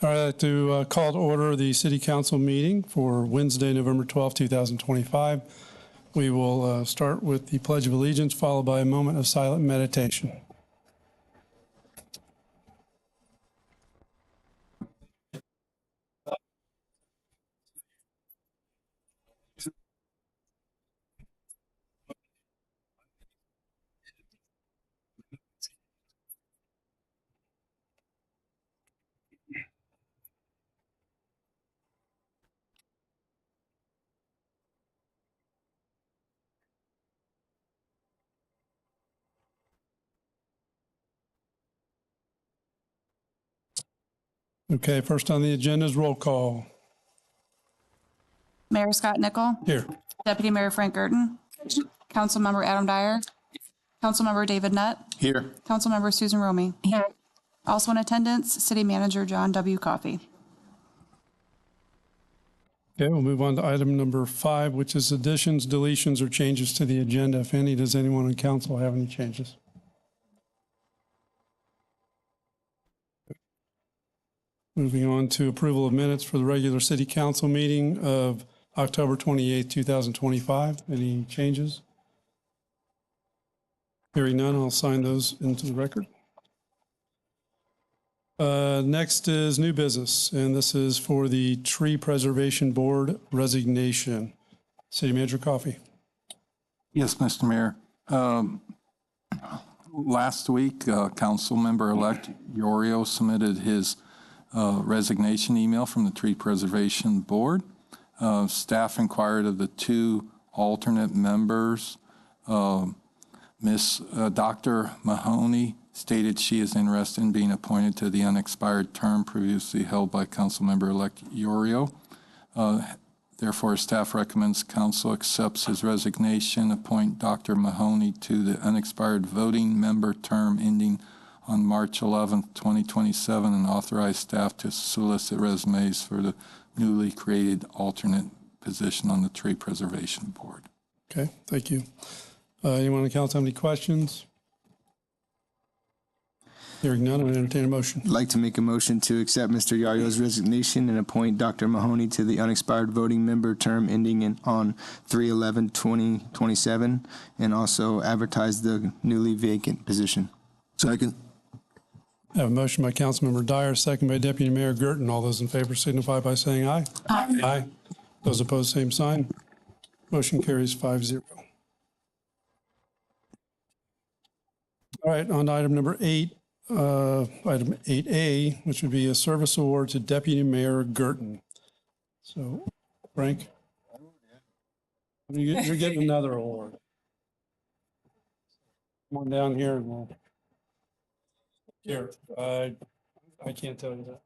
All right, I'd like to call to order the City Council meeting for Wednesday, November 12, 2025. We will start with the Pledge of Allegiance, followed by a moment of silent meditation. Okay, first on the agenda is roll call. Mayor Scott Nickel. Here. Deputy Mayor Frank Guertin. Councilmember Adam Dyer. Councilmember David Nutt. Here. Councilmember Susan Romey. Here. Also in attendance, City Manager John W. Coffey. Okay, we'll move on to item number 5, which is additions, deletions, or changes to the agenda. If any, does anyone on council have any changes? Moving on to approval of minutes for the regular City Council meeting of October 28, 2025. Any changes? Hearing none, I'll sign those into the record. Next is new business, and this is for the Tree Preservation Board resignation. City Manager Coffey. Yes, Mr. Mayor. Last week, Councilmember-elect Yorio submitted his resignation email from the Tree Preservation Board. Staff inquired of the 2 alternate members. Dr. Mahoney stated she is interested in being appointed to the unexpired term previously held by Councilmember-elect Yorio. Therefore, staff recommends council accepts his resignation, appoint Dr. Mahoney to the unexpired voting member term ending on March 11, 2027, and authorize staff to solicit resumes for the newly created alternate position on the Tree Preservation Board. Okay, thank you. Anyone on the council have any questions? Hearing none, I would entertain a motion. I'd like to make a motion to accept Mr. Yario's resignation and appoint Dr. Mahoney to the unexpired voting member term ending on 3/11/2027, and also advertise the newly vacant position. Second. I have a motion by Councilmember Dyer, second by Deputy Mayor Guertin. All those in favor signify by saying aye. Aye. Aye. Those opposed, same sign. Motion carries 5-0. All right, on to item number 8, item 8A, which would be a service award to Deputy Mayor Guertin. So, Frank, you're getting another award. Come on down here and we'll. Here, I can't tell you that.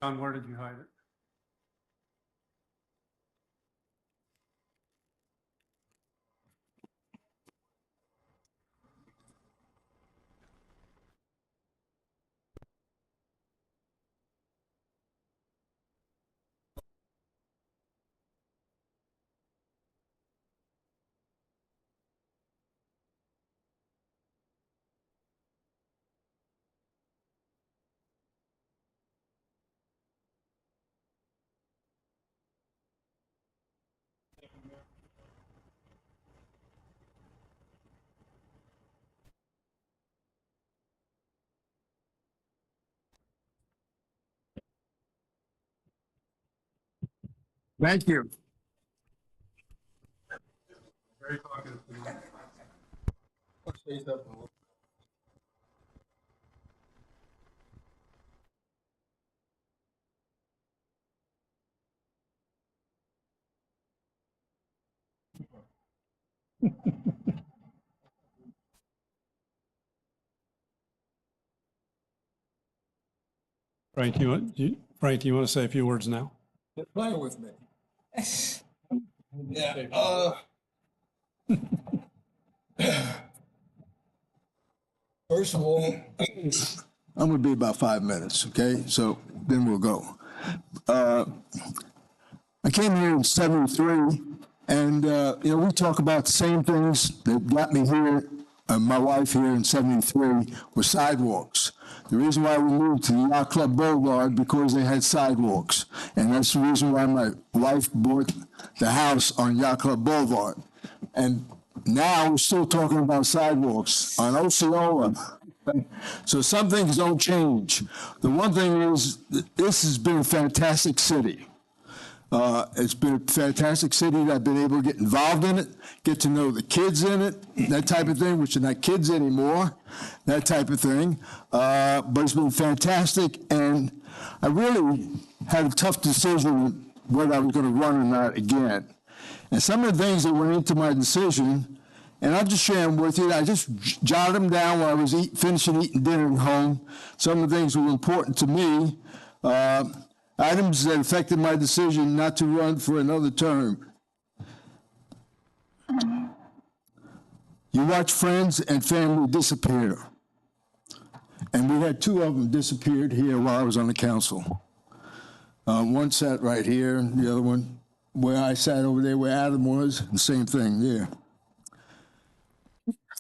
John, where did you hide it? Thank you. Very talkative. Frank, do you want to say a few words now? Play with me. Yeah. First of all, I'm going to be about 5 minutes, okay? So then we'll go. I came here in '73 And, we talk about the same things that got me here, my wife here in 73, were sidewalks. The reason why we moved to the Yacht Club Boulevard, because they had sidewalks. And that's the reason why my wife bought the house on Yacht Club Boulevard. And now we're still talking about sidewalks on Osceola. So some things don't change. The one thing is, this has been a fantastic city. It's been a fantastic city that I've been able to get involved in it, get to know the kids in it, that type of thing, which are not kids anymore, that type of thing. But it's been fantastic, and I really had a tough decision whether I was going to run or not again. And some of the things that went into my decision, and I'll just share them with you. I just jotted them down while I was finishing eating dinner at home. Some of the things that were important to me. Items that affected my decision not to run for another term. You watch friends and family disappear. And we had two of them disappeared here while I was on the council. One sat right here, and the other one where I sat over there where Adam was, the same thing there.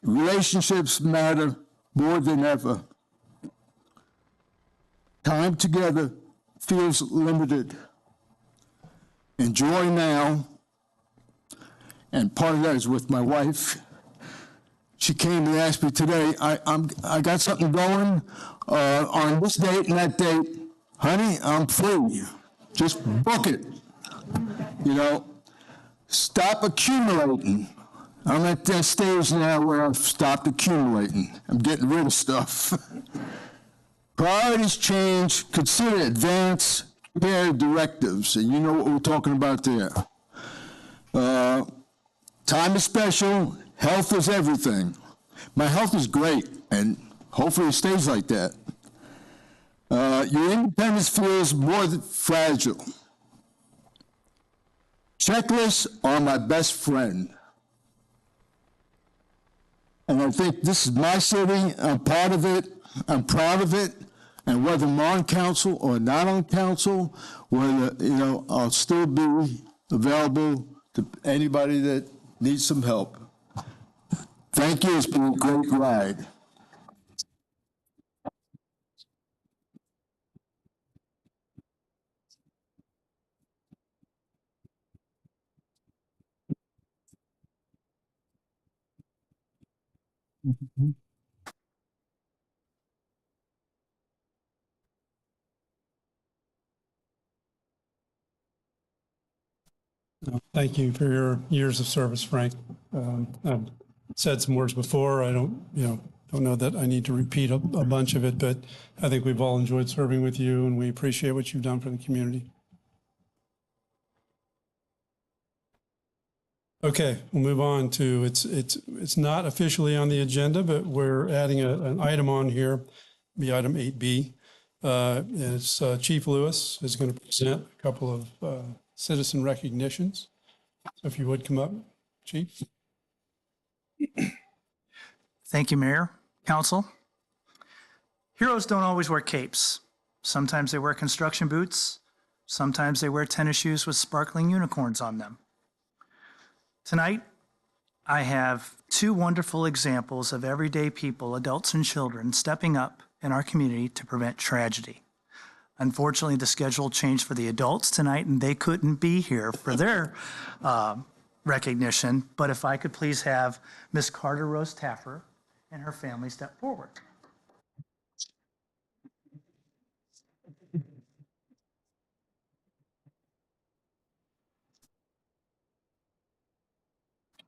Relationships matter more than ever. Time together feels limited. Enjoy now, and part of that is with my wife. She came and asked me today, I got something going on this date and that date. Honey, I'm free. Just book it. Stop accumulating. I'm at that stage now where I've stopped accumulating. I'm getting rid of stuff. Priorities change, consider advance, compare directives, and you know what we're talking about there. Time is special, health is everything. My health is great, and hopefully it stays like that. Your independence feels more fragile. Checklists are my best friend. And I think this is my city, I'm part of it, I'm proud of it, and whether I'm on council or not on council, whether, I'll still be available to anybody that needs some help. Thank you, it's been a great ride. Thank you for your years of service, Frank. I've said some words before. I don't know that I need to repeat a bunch of it, but I think we've all enjoyed serving with you, and we appreciate what you've done for the community. Okay, we'll move on to, it's not officially on the agenda, but we're adding an item on here, be item 8B. And it's Chief Lewis is going to present a couple of citizen recognitions. So if you would come up, Chief. Thank you, Mayor, Council. Heroes don't always wear capes. Sometimes they wear construction boots. Sometimes they wear tennis shoes with sparkling unicorns on them. Tonight, I have two wonderful examples of everyday people, adults and children, stepping up in our community to prevent tragedy. Unfortunately, the schedule changed for the adults tonight, and they couldn't be here for their recognition. But if I could please have Miss Carter Rose Taffer and her family step forward.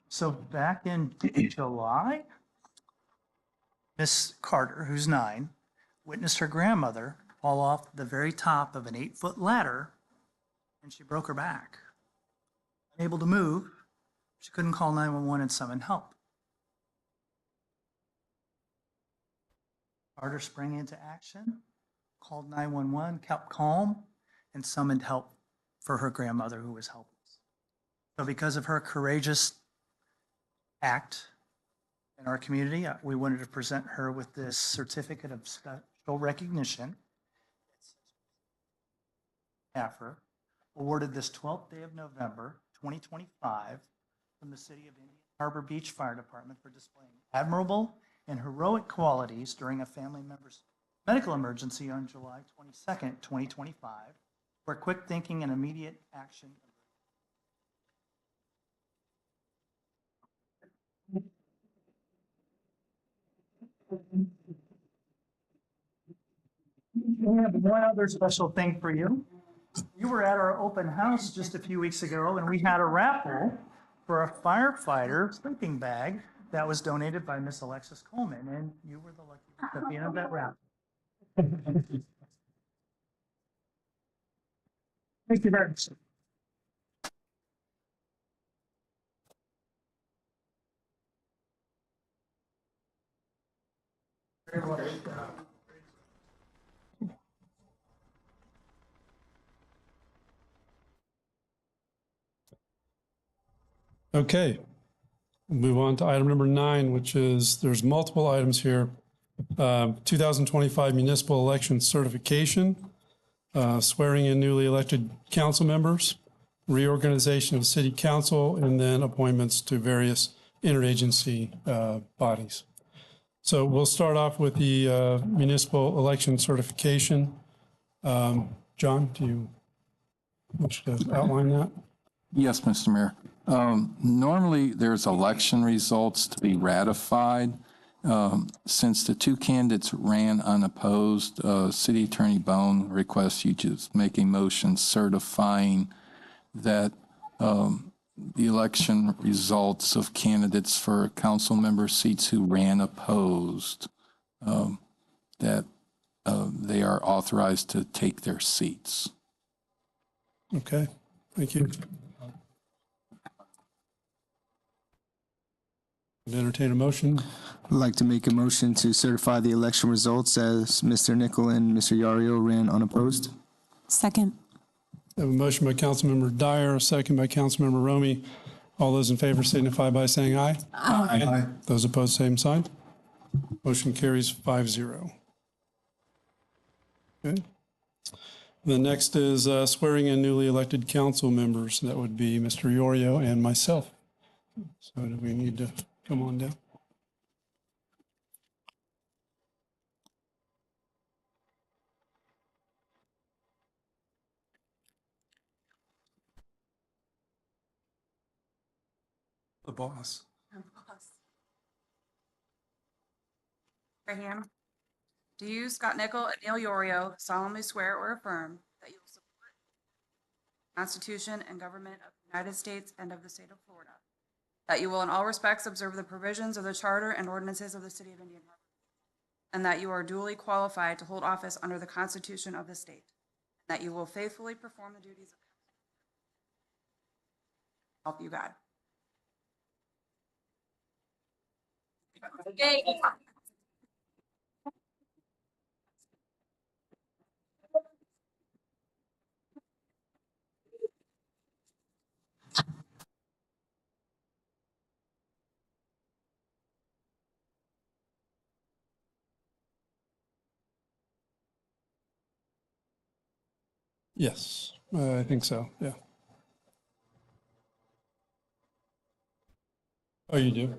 So back in July, Miss Carter, who's 9, witnessed her grandmother fall off the very top of an 8-foot ladder, and she broke her back. Unable to move, she couldn't call 911 and summon help. Carter sprang into action, called 911, kept calm, and summoned help for her grandmother who was helpless. So because of her courageous act in our community, we wanted to present her with this certificate of special recognition. Taffer, awarded this 12th day of November 2025 from the City of Indian Harbor Beach Fire Department for displaying admirable and heroic qualities during a family member's medical emergency on July 22nd, 2025, where quick thinking and immediate action. We have one other special thing for you. You were at our open house just a few weeks ago, and we had a raffle for a firefighter sleeping bag that was donated by Miss Alexis Coleman, and you were the lucky recipient of that raffle. Thank you very much. Okay, we'll move on to item number 9, which is, there's multiple items here. 2025 municipal election certification, swearing in newly elected council members, reorganization of city council, and then appointments to various interagency bodies. So we'll start off with the municipal election certification. John, do you wish to outline that? Yes, Mr. Mayor. Normally, there's election results to be ratified. Since the two candidates ran unopposed, City Attorney Bone requests you just make a motion certifying that the election results of candidates for council member seats who ran opposed, that they are authorized to take their seats. Okay, thank you. Entertain a motion. I'd like to make a motion to certify the election results as Mr. Nickel and Mr. Yario ran unopposed. Second. I have a motion by Councilmember Dyer, a second by Councilmember Romy. All those in favor signify by saying aye. Aye. Those opposed, same sign. Motion carries 5-0. Okay. The next is swearing in newly elected council members. That would be Mr. Iorio and myself. So do we need to come on down? The boss. Right hand. Do you, Scott Nickel and Neil Yorio, solemnly swear or affirm that you will support the Constitution and government of the United States and of the state of Florida, that you will in all respects observe the provisions of the charter and ordinances of the city of Indian Harbor, and that you are duly qualified to hold office under the Constitution of the state, and that you will faithfully perform the duties of council. Help you God. Yes, I think so, yeah. Oh, you do?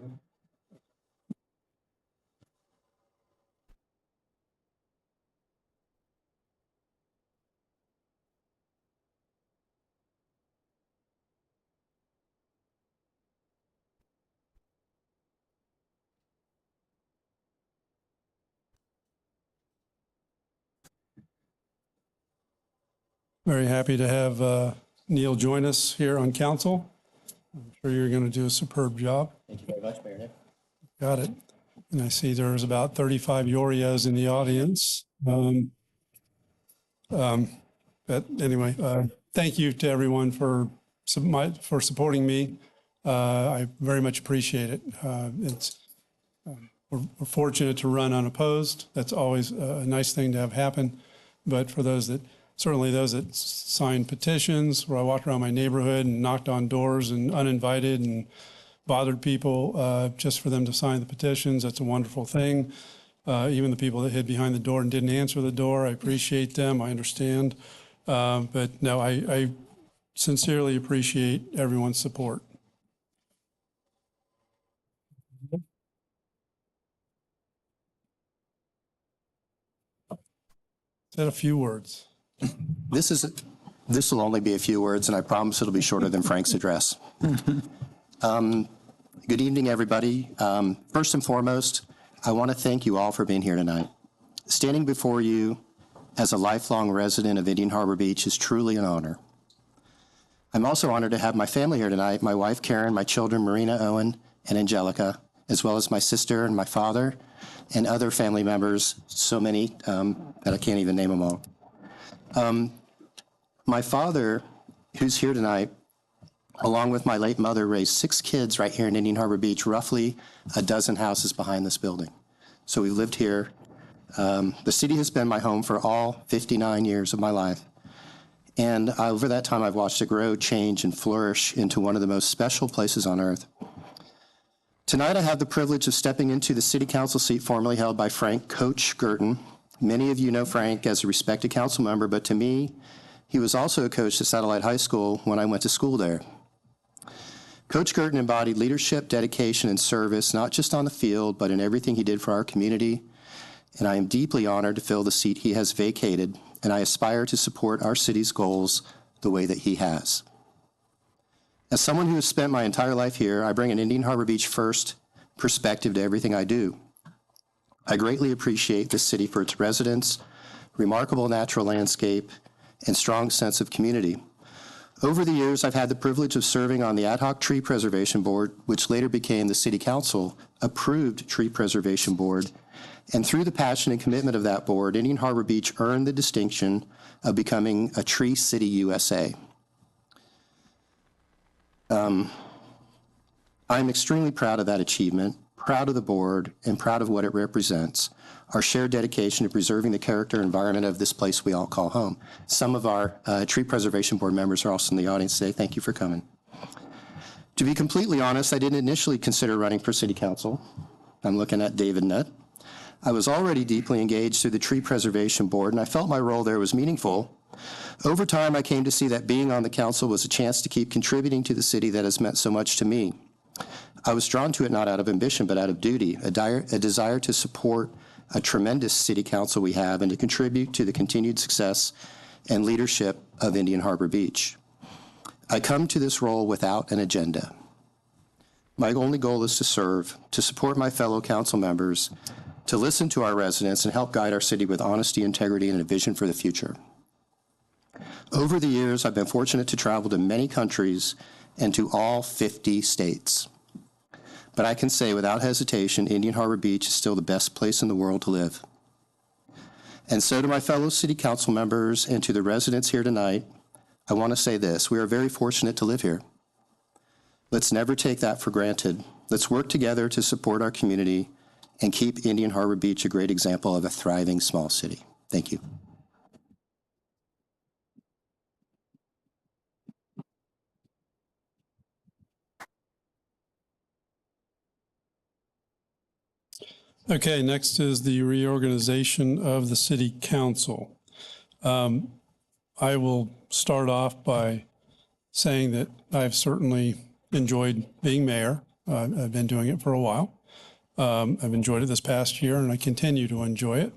Very happy to have Neil join us here on council. I'm sure you're going to do a superb job. Thank you very much, Mayor Nick. Got it. And I see there's about 35 Yorios in the audience. But anyway, thank you to everyone for supporting me. I very much appreciate it. We're fortunate to run unopposed. That's always a nice thing to have happen. But for certainly those that signed petitions, where I walked around my neighborhood and knocked on doors and uninvited and bothered people just for them to sign the petitions, that's a wonderful thing. Even the people that hid behind the door and didn't answer the door, I appreciate them, I understand. But no, I sincerely appreciate everyone's support. Is that a few words? This will only be a few words, and I promise it'll be shorter than Frank's address. Good evening, everybody. First and foremost, I want to thank you all for being here tonight. Standing before you as a lifelong resident of Indian Harbor Beach is truly an honor. I'm also honored to have my family here tonight, my wife Karen, my children Marina, Owen, and Angelica, as well as my sister and my father and other family members, so many that I can't even name them all. My father, who's here tonight, along with my late mother, raised 6 kids right here in Indian Harbor Beach, roughly a dozen houses behind this building. So we've lived here. The city has been my home for all 59 years of my life. And over that time, I've watched it grow, change, and flourish into one of the most special places on earth. Tonight, I have the privilege of stepping into the city council seat formerly held by Frank Coach Guertin. Many of you know Frank as a respected council member, but to me, he was also a coach at Satellite High School when I went to school there. Coach Guertin embodied leadership, dedication, and service, not just on the field, but in everything he did for our community. And I am deeply honored to fill the seat he has vacated, and I aspire to support our city's goals the way that he has. As someone who has spent my entire life here, I bring an Indian Harbor Beach first perspective to everything I do. I greatly appreciate this city for its residents, remarkable natural landscape, and strong sense of community. Over the years, I've had the privilege of serving on the Ad Hoc Tree Preservation Board, which later became the City Council Approved Tree Preservation Board. And through the passion and commitment of that board, Indian Harbor Beach earned the distinction of becoming a Tree City USA. I'm extremely proud of that achievement, proud of the board, and proud of what it represents, our shared dedication to preserving the character and environment of this place we all call home. Some of our Tree Preservation Board members are also in the audience today. Thank you for coming. To be completely honest, I didn't initially consider running for City Council. I'm looking at David Nutt. I was already deeply engaged through the Tree Preservation Board, and I felt my role there was meaningful. Over time, I came to see that being on the council was a chance to keep contributing to the city that has meant so much to me. I was drawn to it not out of ambition, but out of duty, a desire to support a tremendous city council we have and to contribute to the continued success and leadership of Indian Harbor Beach. I come to this role without an agenda. My only goal is to serve, to support my fellow council members, to listen to our residents and help guide our city with honesty, integrity, and a vision for the future. Over the years, I've been fortunate to travel to many countries and to all 50 states. But I can say without hesitation, Indian Harbor Beach is still the best place in the world to live. And so to my fellow city council members and to the residents here tonight, I want to say this: we are very fortunate to live here. Let's never take that for granted. Let's work together to support our community and keep Indian Harbor Beach a great example of a thriving small city. Thank you. Okay, next is the reorganization of the city council. I will start off by saying that I've certainly enjoyed being mayor. I've been doing it for a while. I've enjoyed it this past year, and I continue to enjoy it.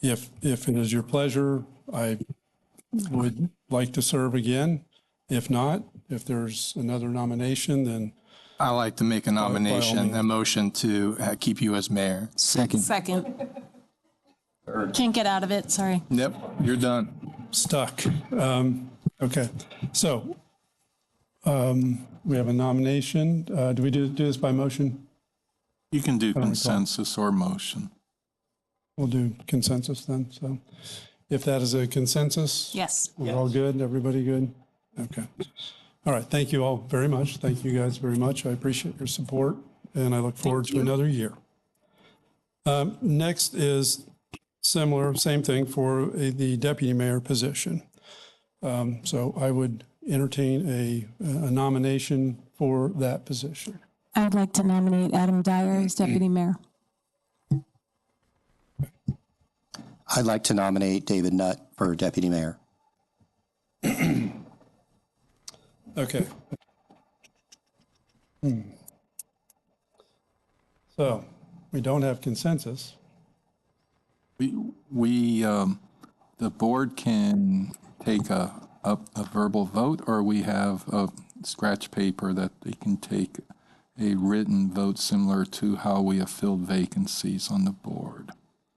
If it is your pleasure, I would like to serve again. If not, if there's another nomination, then I'd like to make a nomination, means. a motion to keep you as mayor. Second. Can't get out of it, sorry. Yep, you're done. stuck. Okay, so we have a nomination. Do we do this by motion? You can do don't recall. consensus or motion. We'll do consensus then. So if that is a consensus? Yes. We're all good? Everybody good? Okay. All right. Thank you all very much. Thank you guys very much. I appreciate your support, and I look forward to another year. Next is similar, same thing for the deputy mayor position. So I would entertain a nomination for that position. I'd like to nominate Adam Dyer as deputy mayor. I'd like to nominate David Nutt for deputy mayor. Okay. So we don't have consensus. The board can take a verbal vote, or we have a scratch paper that they can take a written vote similar to how we have filled vacancies on the board.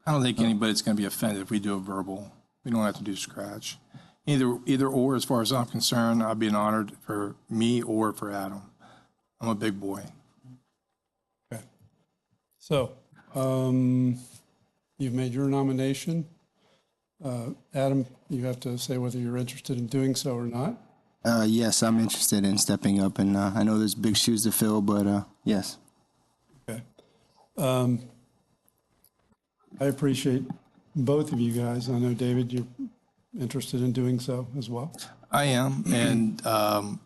I don't think anybody's going to be offended if we do a verbal. We don't have to do scratch. Either or, as far as I'm concerned, I'd be an honor for me or for Adam. I'm a big boy. Okay. So you've made your nomination. Adam, you have to say whether you're interested in doing so or not. Yes, I'm interested in stepping up, and I know there's big shoes to fill, but yes. Okay. I appreciate both of you guys. I know, David, you're interested in doing so as well. I am, and I'm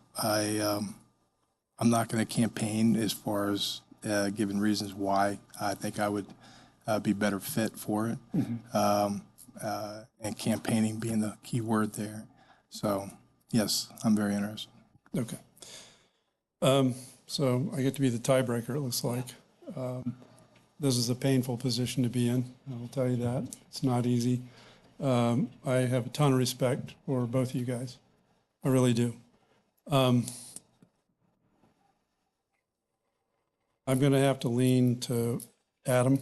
not going to campaign as far as giving reasons why I think I would be better fit for it, and campaigning being the key word there. So, yes, I'm very interested. Okay. So I get to be the tiebreaker, it looks like. This is a painful position to be in, I will tell you that. It's not easy. I have a ton of respect for both of you guys. I really do. I'm going to have to lean to Adam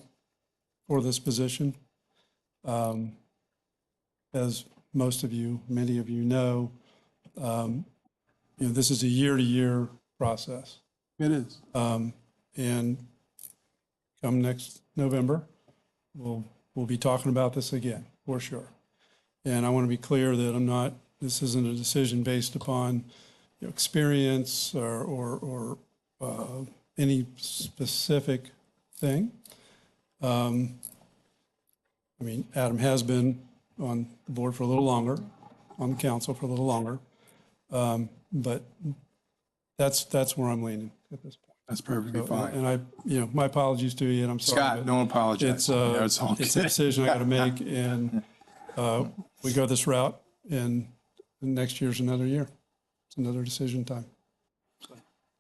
for this position. As most of you, many of you know, this is a year-to-year process. It is. And come next November, we'll be talking about this again, for sure. And I want to be clear that this isn't a decision based upon experience or any specific thing. Adam has been on the board for a little longer, on the council for a little longer. But that's where I'm leaning at this point. That's perfectly fine. And my apologies to you, and I'm sorry. Scott, don't apologize. It's a decision I got to make, and we go this route, and next year's another year. It's another decision time.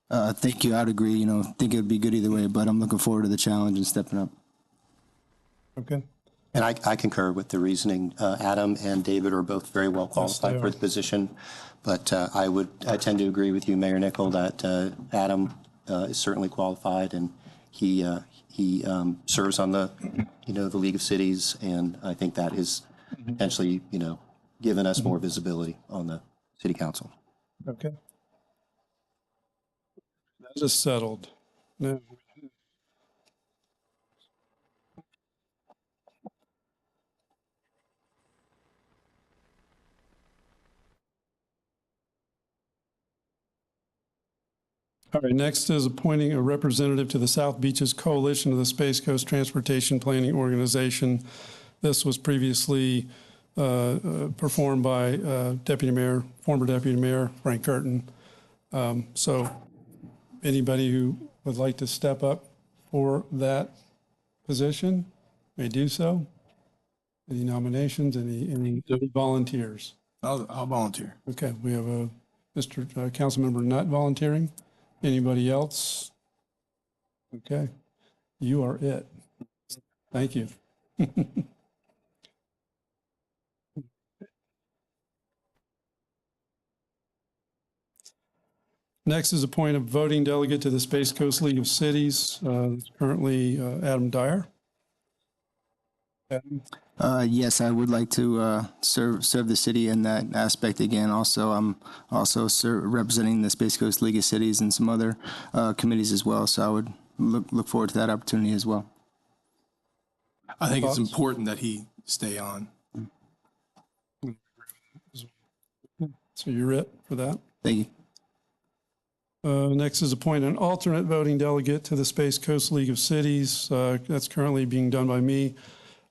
Thank you. I'd agree. Think it would be good either way, but I'm looking forward to the challenge and stepping up. Okay. And I concur with the reasoning. Adam and David are both very well qualified for the position, but I tend to agree with you, Mayor Nickel, that Adam is certainly qualified, and he serves on the League of Cities, and I think that is potentially given us more visibility on the city council. Okay. That is settled. No. All right, next is appointing a representative to the South Beaches Coalition of the Space Coast Transportation Planning Organization. This was previously performed by former Deputy Mayor Frank Guertin. So anybody who would like to step up for that position may do so. Any nominations, any volunteers? I'll volunteer. Okay, we have a Councilmember not volunteering. Anybody else? Okay, you are it. Thank you. Next is appoint a voting delegate to the Space Coast League of Cities. Currently, Adam Dyer. Adam? Yes, I would like to serve the city in that aspect again. Also, I'm also representing the Space Coast League of Cities and some other committees as well. So I would look forward to that opportunity as well. I think it's important that he stay on. So you're it for that? Thank you. Next is appoint an alternate voting delegate to the Space Coast League of Cities. That's currently being done by me.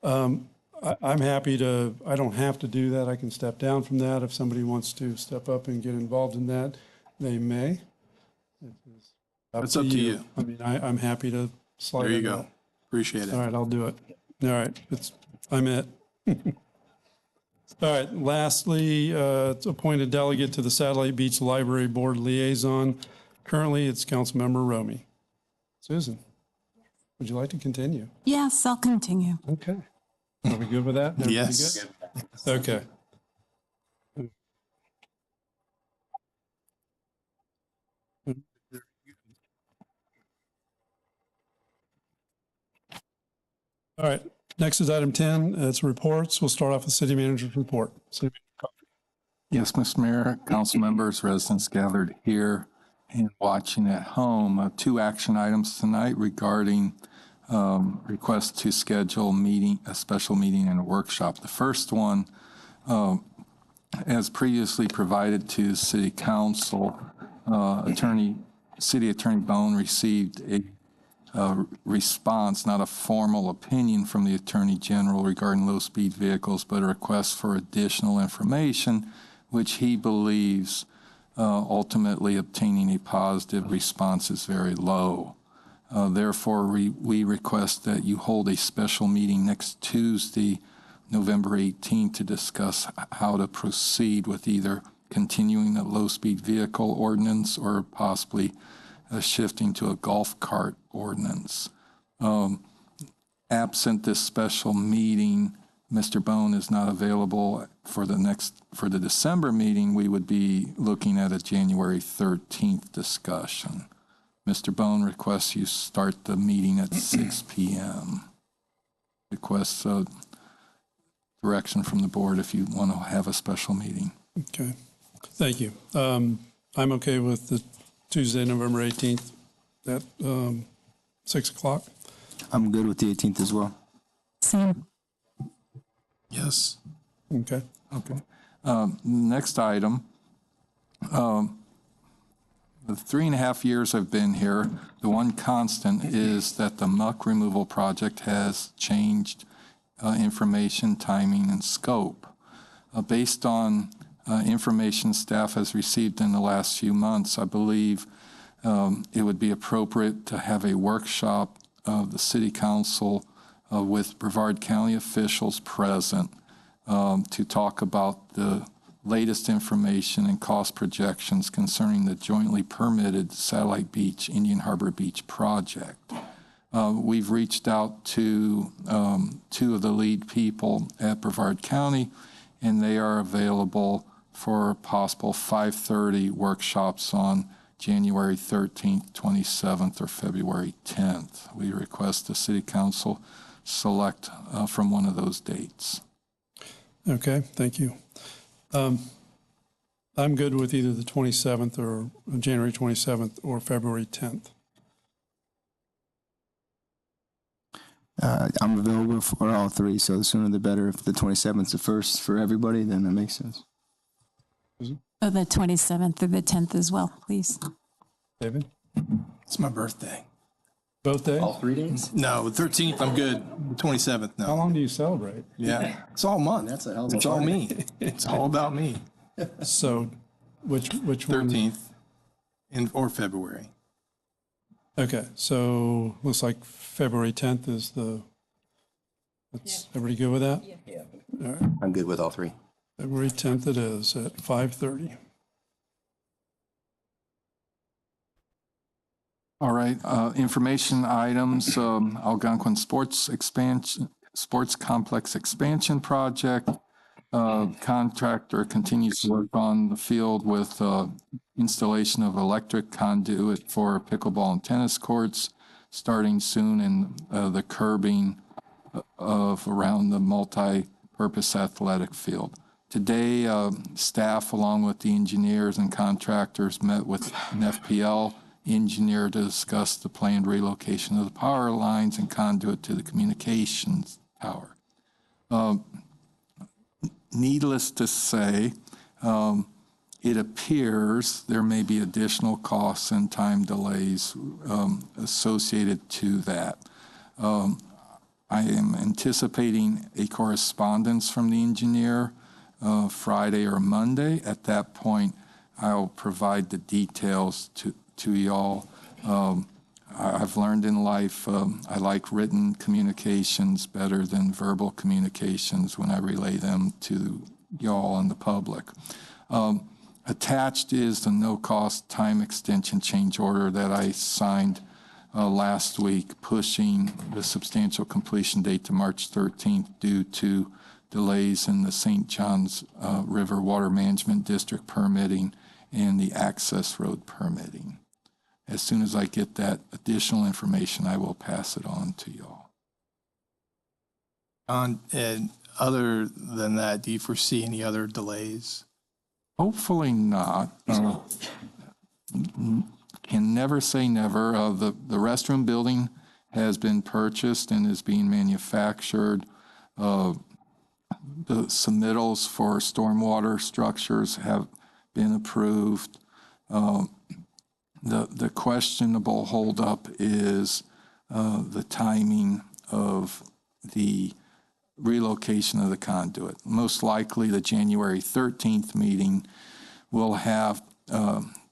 I'm happy to, I don't have to do that. I can step down from that. If somebody wants to step up and get involved in that, they may. It's up to you. I mean, I'm happy to slide. There you in go. that. Appreciate it. All right, I'll do it. All right, I'm it. All right, lastly, it's appointed delegate to the Satellite Beach Library Board Liaison. Currently, it's Councilmember Romy. Susan, would you like to continue? Yes, I'll continue. Okay. Are we good with that? Everybody Yes. good? Okay. All right, next is item 10. It's reports. We'll start off with city manager's report. Yes, Mr. Mayor, council members, residents gathered here and watching at home. Two action items tonight regarding request to schedule a special meeting and a workshop. The first one, as previously provided to City Council, City Attorney Bone received a response, not a formal opinion from the Attorney General regarding low-speed vehicles, but a request for additional information, which he believes ultimately obtaining a positive response is very low. Therefore, we request that you hold a special meeting next Tuesday, November 18th, to discuss how to proceed with either continuing the low-speed vehicle ordinance or possibly shifting to a golf cart ordinance. Absent this special meeting, Mr. Bone is not available for the December meeting. We would be looking at a January 13th discussion. Mr. Bone requests you start the meeting at 6 p.m. Requests direction from the board if you want to have a special meeting. Okay, thank you. I'm okay with the Tuesday, November 18th at 6 o'clock. I'm good with the 18th as well. Same. Yes. Okay. Next item. The 3.5 years I've been here, the one constant is that the muck removal project has changed information, timing, and scope. Based on information staff has received in the last few months, I believe it would be appropriate to have a workshop of the City Council with Brevard County officials present to talk about the latest information and cost projections concerning the jointly permitted Satellite Beach, Indian Harbor Beach project. We've reached out to two of the lead people at Brevard County, and they are available for possible 5:30 workshops on January 13th, 27th, or February 10th. We request the City Council select from one of those dates. Okay, thank you. I'm good with either the 27th or January 27th or February 10th. I'm available for all three, so the sooner the better. If the 27th is the first for everybody, then that makes sense. Oh, the 27th or the 10th as well, please. David? It's my birthday. Both days? 3 days? No, the 13th, I'm good. The 27th, How no. long do you celebrate? Yeah, it's all month. That's a hell of a It's all party. me. It's all about me. So which one? 13th or February. Okay, so looks like February 10th is everybody good with that? Yeah. All right, I'm good with all three. February 10th it is at 5:30. All right, information items, Algonquin Sports Complex Expansion Project. Contractor continues to work on the field with installation of electric conduit for pickleball and tennis courts, starting soon, and the curbing of around the multi-purpose athletic field. Today, staff, along with the engineers and contractors, met with an FPL engineer to discuss the planned relocation of the power lines and conduit to the communications tower. Needless to say, it appears there may be additional costs and time delays associated to that. I am anticipating a correspondence from the engineer Friday or Monday. At that point, I'll provide the details to y'all. I've learned in life I like written communications better than verbal communications when I relay them to y'all and the public. Attached is the no-cost time extension change order that I signed last week, pushing the substantial completion date to March 13th due to delays in the St. Johns River Water Management District permitting and the access road permitting. As soon as I get that additional information, I will pass it on to y'all. And other than that, do you foresee any other delays? Hopefully not. Can never say never. The restroom building has been purchased and is being manufactured. The submittals for stormwater structures have been approved. The questionable holdup is the timing of the relocation of the conduit. Most likely the January 13th meeting will have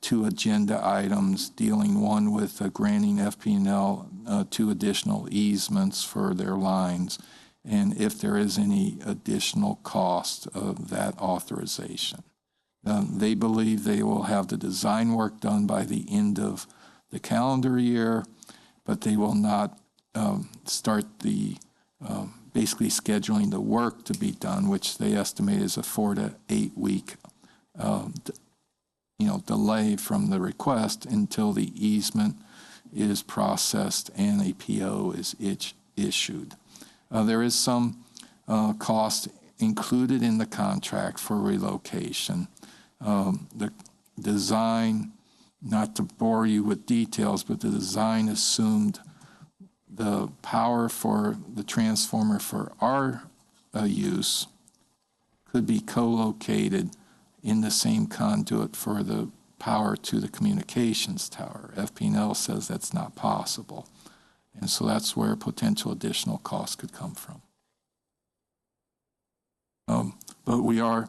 two agenda items dealing, one with granting FP&L 2 additional easements for their lines, and if there is any additional cost of that authorization. They believe they will have the design work done by the end of the calendar year, but they will not start the basically scheduling the work to be done, which they estimate is a 4 to 8 week delay from the request until the easement is processed and a PO is issued. There is some cost included in the contract for relocation. The design, not to bore you with details, but the design assumed the power for the transformer for our use could be co-located in the same conduit for the power to the communications tower. FP&L says that's not possible. And so that's where potential additional costs could come from. But we are,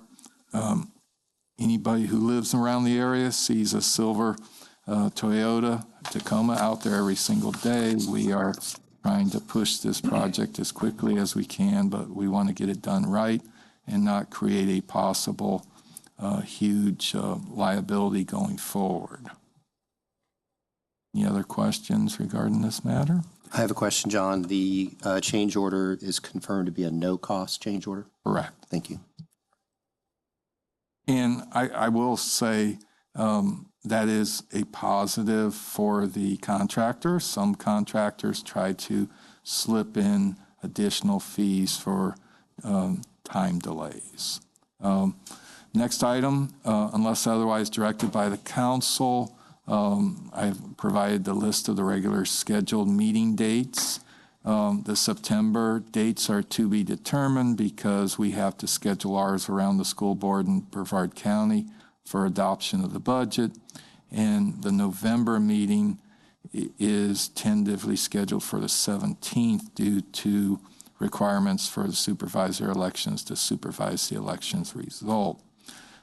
anybody who lives around the area sees a silver Toyota Tacoma out there every single day. We are trying to push this project as quickly as we can, but we want to get it done right and not create a possible huge liability going forward. Any other questions regarding this matter? I have a question, John. The change order is confirmed to be a no-cost change order? Correct. Thank you. And I will say that is a positive for the contractor. Some contractors try to slip in additional fees for time delays. Next item, unless otherwise directed by the council, I've provided the list of the regular scheduled meeting dates. The September dates are to be determined because we have to schedule ours around the school board in Brevard County for adoption of the budget. And the November meeting is tentatively scheduled for the 17th due to requirements for the supervisor elections to supervise the elections result.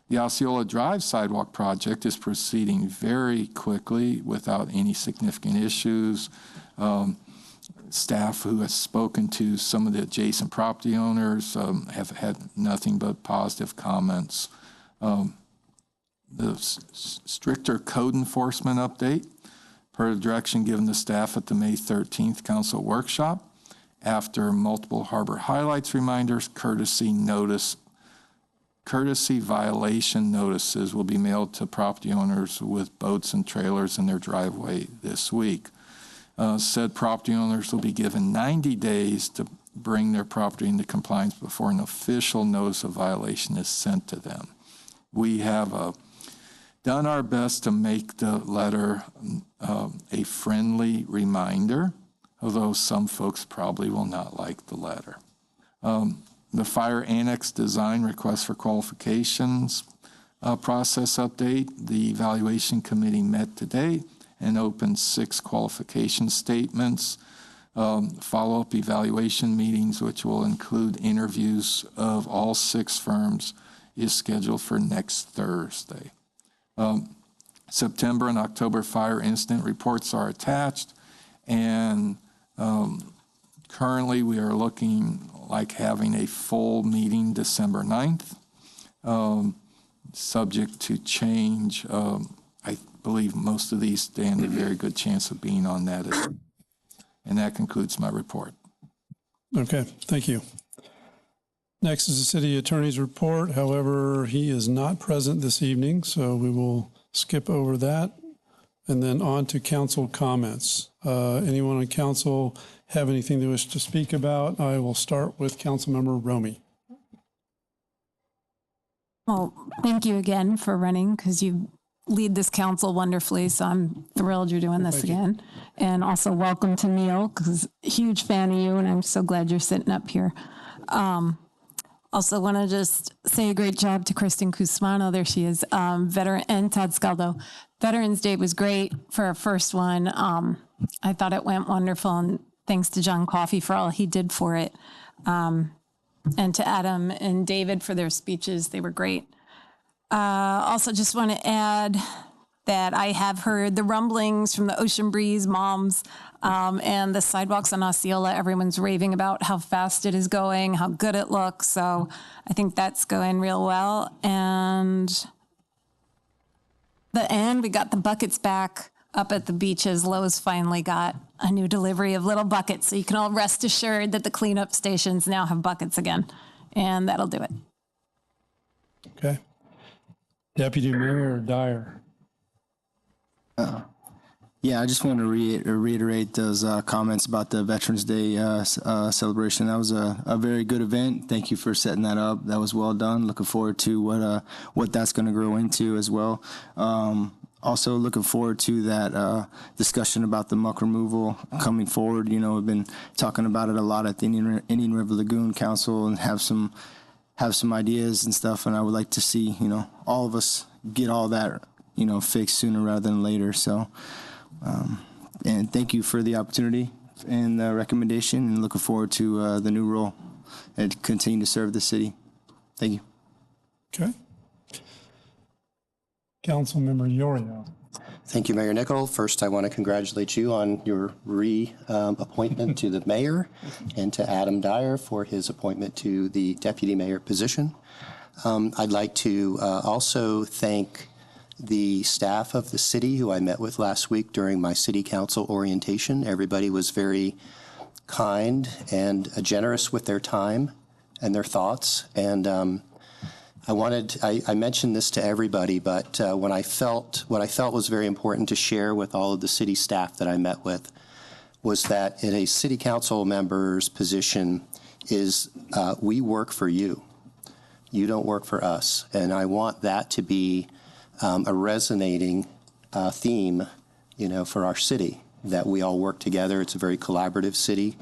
The Osceola Drive sidewalk project is proceeding very quickly without any significant issues. Staff who has spoken to some of the adjacent property owners have had nothing but positive comments. The stricter code enforcement update, per the direction given to staff at the May 13th council workshop, after multiple harbor highlights reminders, courtesy violation notices will be mailed to property owners with boats and trailers in their driveway this week. Said property owners will be given 90 days to bring their property into compliance before an official notice of violation is sent to them. We have done our best to make the letter a friendly reminder, although some folks probably will not like the letter. The fire annex design request for qualifications process update. The evaluation committee met today and opened 6 qualification statements. Follow-up evaluation meetings, which will include interviews of all 6 firms, is scheduled for next Thursday. September and October fire incident reports are attached, and currently we are looking like having a full meeting December 9th. subject to change. I believe most of these stand a very good chance of being on that. And that concludes my report. Okay, thank you. Next is the city attorney's report. However, he is not present this evening, so we will skip over that. And then on to council comments. Anyone on council have anything they wish to speak about? I will start with Councilmember Romy. Well, thank you again for running because you lead this council wonderfully. So I'm thrilled you're doing this again. And also welcome to Neil because huge fan of you and I'm so glad you're sitting up here. Also want to just say a great job to Kristen Cusmano. There she is, veteran, and Todd Scaldo. Veterans Day was great for our first one. I thought it went wonderful and thanks to John Coffey for all he did for it. And to Adam and David for their speeches. They were great. Also just want to add that I have heard the rumblings from the Ocean Breeze moms and the sidewalks on Osceola. Everyone's raving about how fast it is going, how good it looks. So I think that's going real well. And the end, we got the buckets back up at the beaches. Lowe's finally got a new delivery of little buckets. So you can all rest assured that the cleanup stations now have buckets again. And that'll do it. Okay. Deputy Mayor Dyer. Yeah, I just want to reiterate those comments about the Veterans Day celebration. That was a very good event. Thank you for setting that up. That was well done. Looking forward to what that's going to grow into as well. Also looking forward to that discussion about the muck removal coming forward. You know, we've been talking about it a lot at the Indian River Lagoon Council and have some ideas and stuff. And I would like to see, you know, all of us get all that, you know, fixed sooner rather than later. So, and thank you for the opportunity and the recommendation and looking forward to the new role and continue to serve the city. Thank you. Okay. Councilmember Yorio. Thank you, Mayor Nickel. First, I want to congratulate you on your appointment to the mayor and to Adam Dyer for his appointment to the deputy mayor position. I'd like to also thank the staff of the city who I met with last week during my city council orientation. Everybody was very kind and generous with their time and their thoughts. And I mentioned this to everybody, but what I felt was very important to share with all of the city staff that I met with was that in a city council member's position is we work for you. You don't work for us. And I want that to be a resonating theme, you know, for our city, that we all work together. It's a very collaborative city.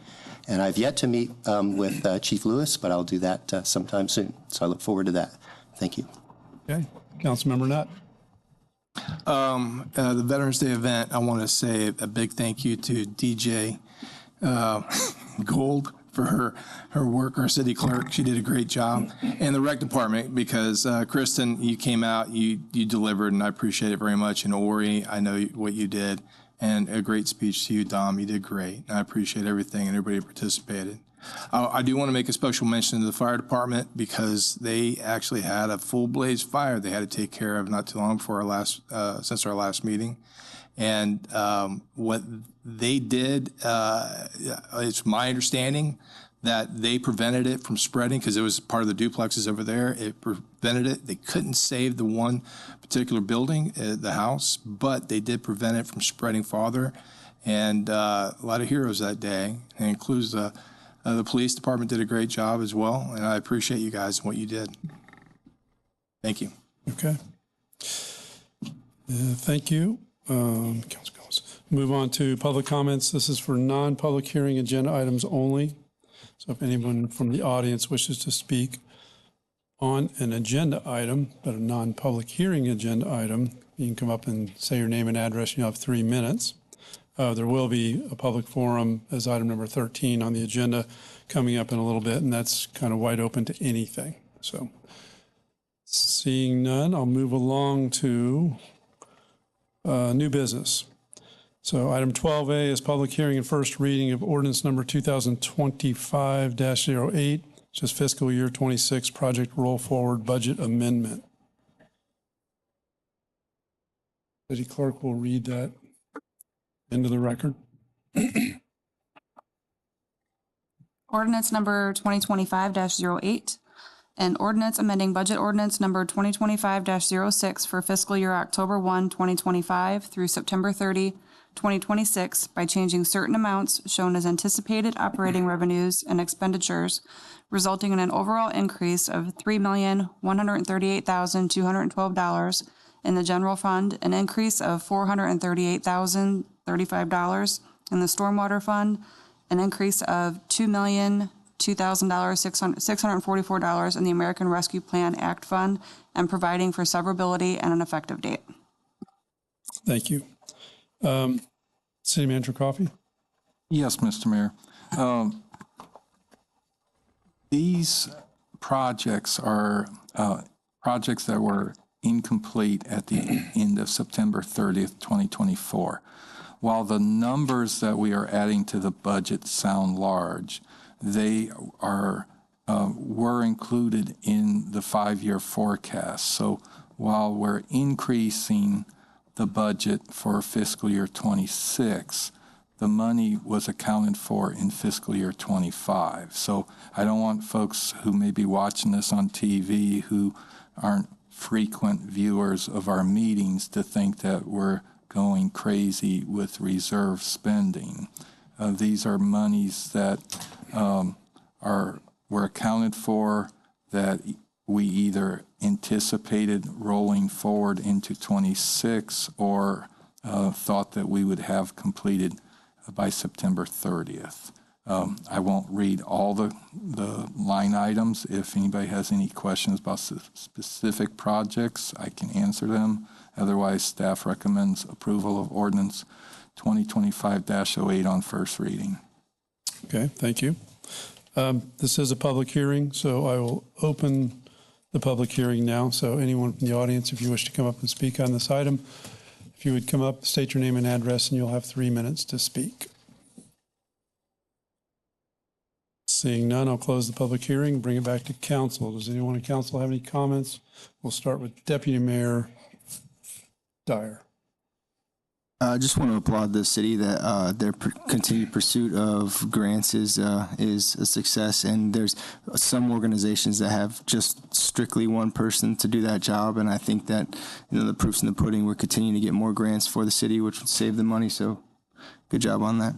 And I've yet to meet with Chief Lewis, but I'll do that sometime soon. So I look forward to that. Thank you. Okay. Councilmember Nutt. The Veterans Day event, I want to say a big thank you to DJ Gold for her work, our city clerk. She did a great job. And the rec department, because Kristen, you came out, you delivered, and I appreciate it very much. And Ori, I know what you did. And a great speech to you, Dom. You did great. I appreciate everything and everybody who participated. I do want to make a special mention to the fire department because they actually had a full blaze fire they had to take care of not too long before since our last meeting. And what they did, it's my understanding that they prevented it from spreading because it was part of the duplexes over there. It prevented it. They couldn't save the one particular building, the house, but they did prevent it from spreading farther. And a lot of heroes that day. It includes the police department did a great job as well, and I appreciate you guys and what you did. Thank you. Okay. Thank you. Move on to public comments. This is for non-public hearing agenda items only. So if anyone from the audience wishes to speak on an agenda item, but a non-public hearing agenda item, you can come up and say your name and address. You have 3 minutes. There will be a public forum as item number 13 on the agenda coming up in a little bit, and that's kind of wide open to anything. So seeing none, I'll move along to new business. So item 12A is public hearing and first reading of ordinance number 2025-08, It's just fiscal year 26 project roll forward budget amendment. City clerk will read that into the record. Ordinance number 2025-08, and ordinance amending budget ordinance number 2025-06 for fiscal year October 1, 2025 through September 30, 2026 by changing certain amounts shown as anticipated operating revenues and expenditures, resulting in an overall increase of $3,138,212 in the general fund, an increase of $438,035 in the stormwater fund, an increase of $2,002,644 in the American Rescue Plan Act Fund, and providing for severability and an effective date. Thank you. City Manager Coffey? Yes, Mr. Mayor. These projects are projects that were incomplete at the end of September 30th, 2024. While the numbers that we are adding to the budget sound large, they are were included in the 5-year forecast. So while we're increasing the budget for fiscal year 26, the money was accounted for in fiscal year 25. So I don't want folks who may be watching this on TV who aren't frequent viewers of our meetings to think that we're going crazy with reserve spending. These are monies that were accounted for, that we either anticipated rolling forward into 26 or thought that we would have completed by September 30th. I won't read all the line items. If anybody has any questions about specific projects, I can answer them. Otherwise, staff recommends approval of ordinance 2025-08 on first reading. Okay, thank you. This is a public hearing, so I will open the public hearing now. So anyone from the audience, if you wish to come up and speak on this item, if you would come up, state your name and address, and you'll have 3 minutes to speak. Seeing none, I'll close the public hearing, bring it back to council. Does anyone in council have any comments? We'll start with Deputy Mayor Dyer. I just want to applaud the city that their continued pursuit of grants is a success, and there's some organizations that have just strictly one person to do that job, and I think that the proof's in the pudding. We're continuing to get more grants for the city, which would save the money. So, good job on that.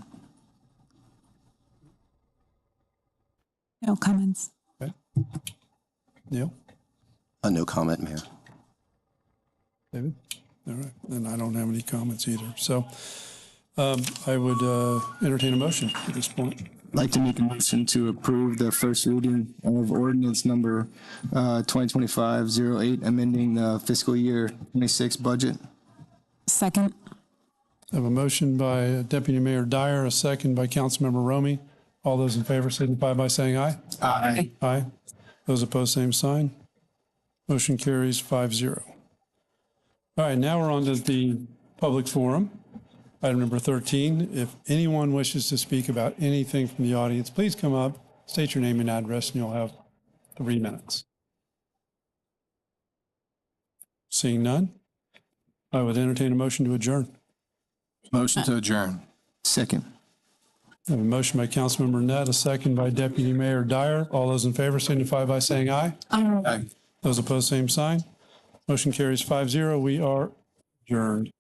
No comments. Okay. Neil? No comment, Mayor. David? All right, and I don't have any comments either. So I would entertain a motion at this point. I'd like to make a motion to approve the first reading of ordinance number 2025-08, amending the fiscal year 26 budget. Second. I have a motion by Deputy Mayor Dyer, a second by Councilmember Romy. All those in favor signify by saying aye. Aye. Aye. Those opposed, same sign. Motion carries 5-0. All right, now we're on to the public forum. Item number 13. If anyone wishes to speak about anything from the audience, please come up, state your name and address, and you'll have 3 minutes. Seeing none, I would entertain a motion to adjourn. Motion to adjourn. Second. I have a motion by Councilmember Nett, a second by Deputy Mayor Dyer. All those in favor signify by saying aye. Aye. Those opposed, same sign. Motion carries 5-0. We are adjourned.